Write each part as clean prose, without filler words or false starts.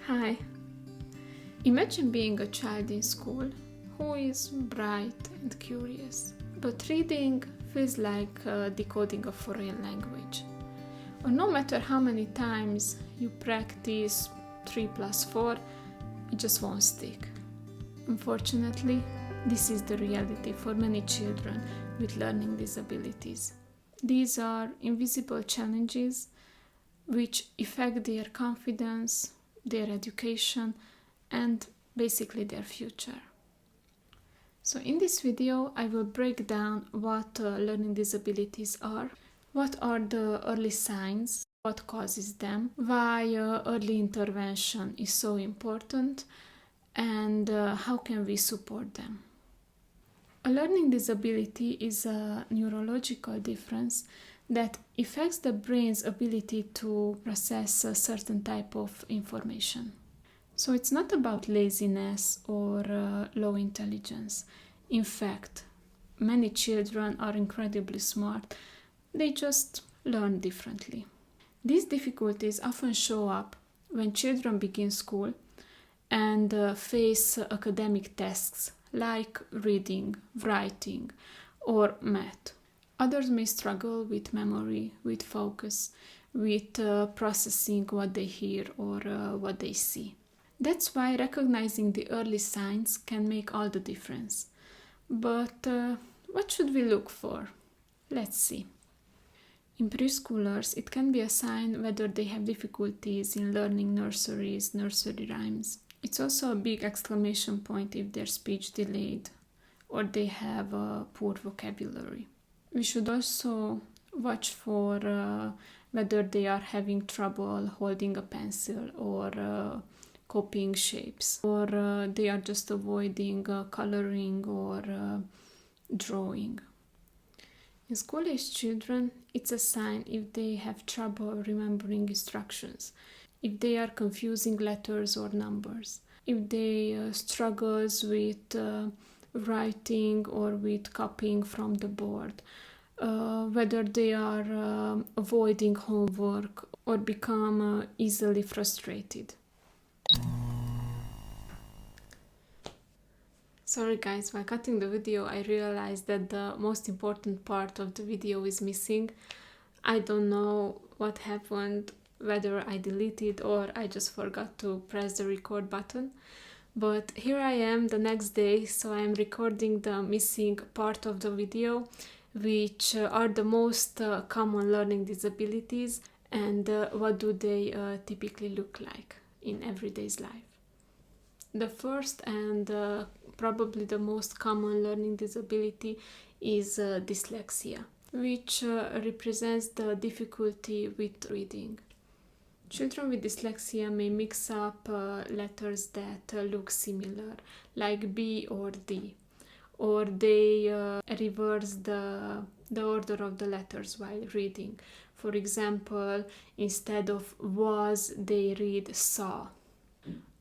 Hi. Imagine being a child in school who is bright and curious, but reading feels like decoding a foreign language. Or no matter how many times you practice 3 plus 4, it just won't stick. Unfortunately, this is the reality for many children with learning disabilities. These are invisible challenges which affect their confidence, their education, and basically their future. So in this video, I will break down what learning disabilities are, what are the early signs, what causes them, why early intervention is so important, and how can we support them. A learning disability is a neurological difference that affects the brain's ability to process a certain type of information. So it's not about laziness or low intelligence. In fact, many children are incredibly smart. They just learn differently. These difficulties often show up when children begin school and face academic tasks like reading, writing, or math. Others may struggle with memory, with focus, with processing what they hear or what they see. That's why recognizing the early signs can make all the difference. But what should we look for? Let's see. In preschoolers, it can be a sign whether they have difficulties in learning nursery rhymes. It's also a big exclamation point if their speech delayed or they have a poor vocabulary. We should also watch for whether they are having trouble holding a pencil or copying shapes, or they are just avoiding coloring or drawing. In school-age children, it's a sign if they have trouble remembering instructions, if they are confusing letters or numbers, if they struggles with writing or with copying from the board, whether they are avoiding homework or become easily frustrated. Sorry guys, while cutting the video I realized that the most important part of the video is missing. I don't know what happened, whether I deleted or I just forgot to press the record button. But here I am the next day, so I am recording the missing part of the video, which are the most common learning disabilities and what do they typically look like in everyday's life. The first and probably the most common learning disability is dyslexia, which represents the difficulty with reading. Children with dyslexia may mix up letters that look similar, like B or D, or they reverse the order of the letters while reading. For example, instead of was, they read saw.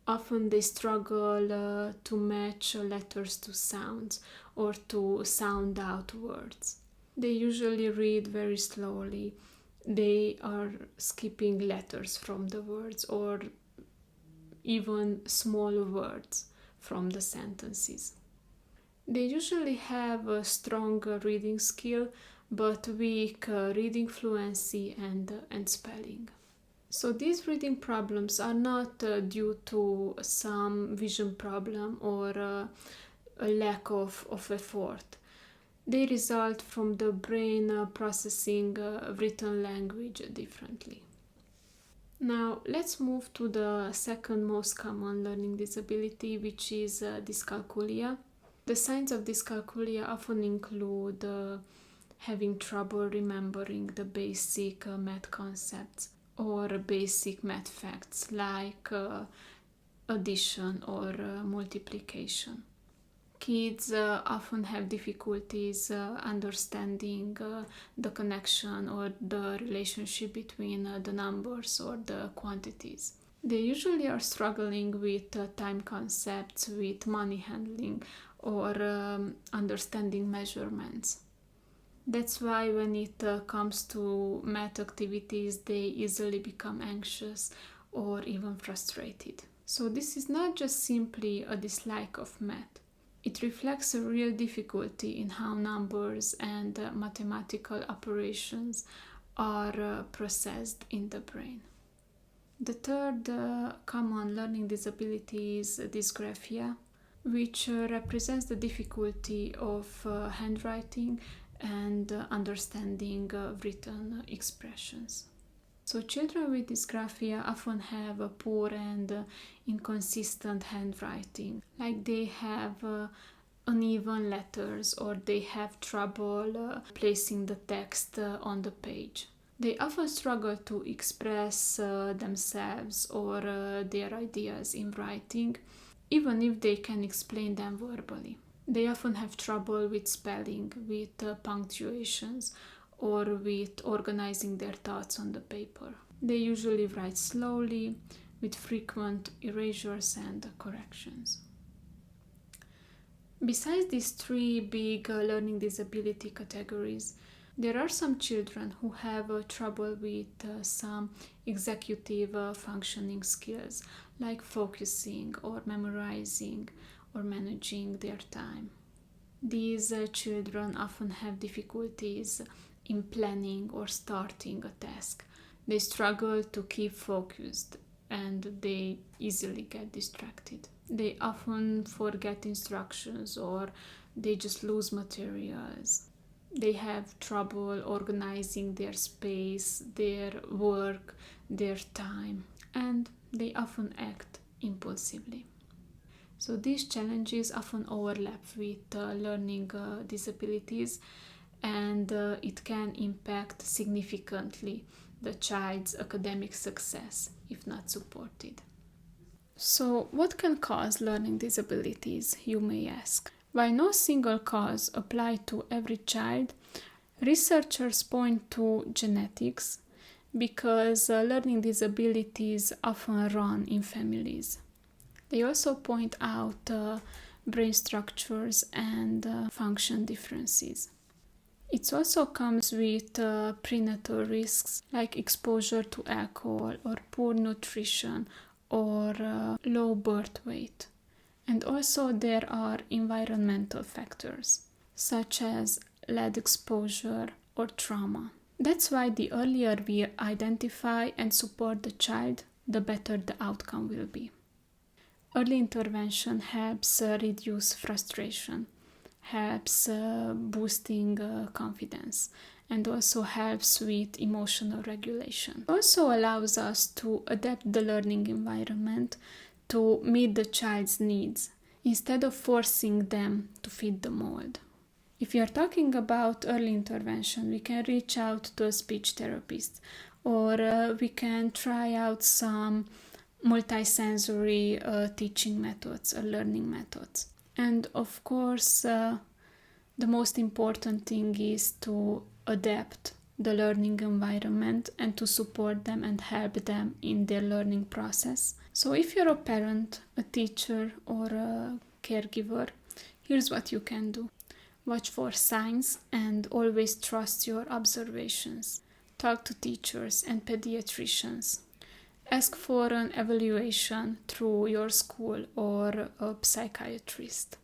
Often they struggle to match letters to sounds or to sound out words. They usually read very slowly. They are skipping letters from the words or even small words from the sentences. They usually have a strong reading skill but weak reading fluency and spelling. So these reading problems are not due to some vision problem or a lack of effort. They result from the brain processing written language differently. Now let's move to the second most common learning disability, which is dyscalculia. The signs of dyscalculia often include having trouble remembering the basic math concepts or basic math facts like addition or multiplication. Kids often have difficulties understanding the connection or the relationship between the numbers or the quantities. They usually are struggling with time concepts, with money handling, or understanding measurements. That's why when it comes to math activities, they easily become anxious or even frustrated. So this is not just simply a dislike of math. It reflects a real difficulty in how numbers and mathematical operations are processed in the brain. The third common learning disability is dysgraphia, which represents the difficulty of handwriting and understanding written expressions. So children with dysgraphia often have a poor and inconsistent handwriting, like they have uneven letters or they have trouble placing the text on the page. They often struggle to express themselves or their ideas in writing, even if they can explain them verbally. They often have trouble with spelling, with punctuations, or with organizing their thoughts on the paper. They usually write slowly, with frequent erasures and corrections. Besides these three big learning disability categories, there are some children who have trouble with some executive functioning skills, like focusing or memorizing or managing their time. These children often have difficulties in planning or starting a task. They struggle to keep focused and they easily get distracted. They often forget instructions or they just lose materials. They have trouble organizing their space, their work, their time, and they often act impulsively. So these challenges often overlap with learning disabilities, and it can impact significantly the child's academic success if not supported. So what can cause learning disabilities, you may ask? While no single cause applies to every child, researchers point to genetics because learning disabilities often run in families. They also point out brain structures and function differences. It also comes with prenatal risks like exposure to alcohol or poor nutrition or low birth weight. And also there are environmental factors such as lead exposure or trauma. That's why the earlier we identify and support the child, the better the outcome will be. Early intervention helps reduce frustration, helps boosting confidence, and also helps with emotional regulation. It also allows us to adapt the learning environment to meet the child's needs instead of forcing them to fit the mold. If you are talking about early intervention, we can reach out to a speech therapist, or we can try out some multisensory teaching methods or learning methods. And of course, the most important thing is to adapt the learning environment and to support them and help them in their learning process. So if you're a parent, a teacher, or a caregiver, here's what you can do. Watch for signs and always trust your observations. Talk to teachers and pediatricians. Ask for an evaluation through your school or a psychiatrist.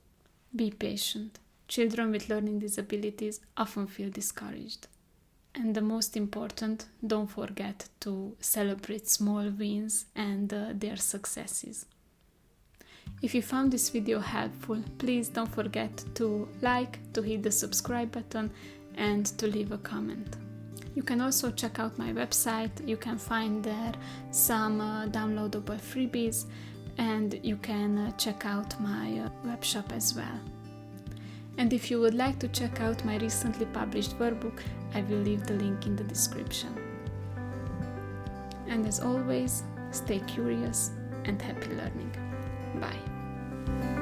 Be patient. Children with learning disabilities often feel discouraged. And the most important, don't forget to celebrate small wins and their successes. If you found this video helpful, please don't forget to like, to hit the subscribe button, and to leave a comment. You can also check out my website. You can find there some downloadable freebies, and you can check out my web shop as well. And if you would like to check out my recently published workbook, I will leave the link in the description. And as always, stay curious and happy learning. Bye.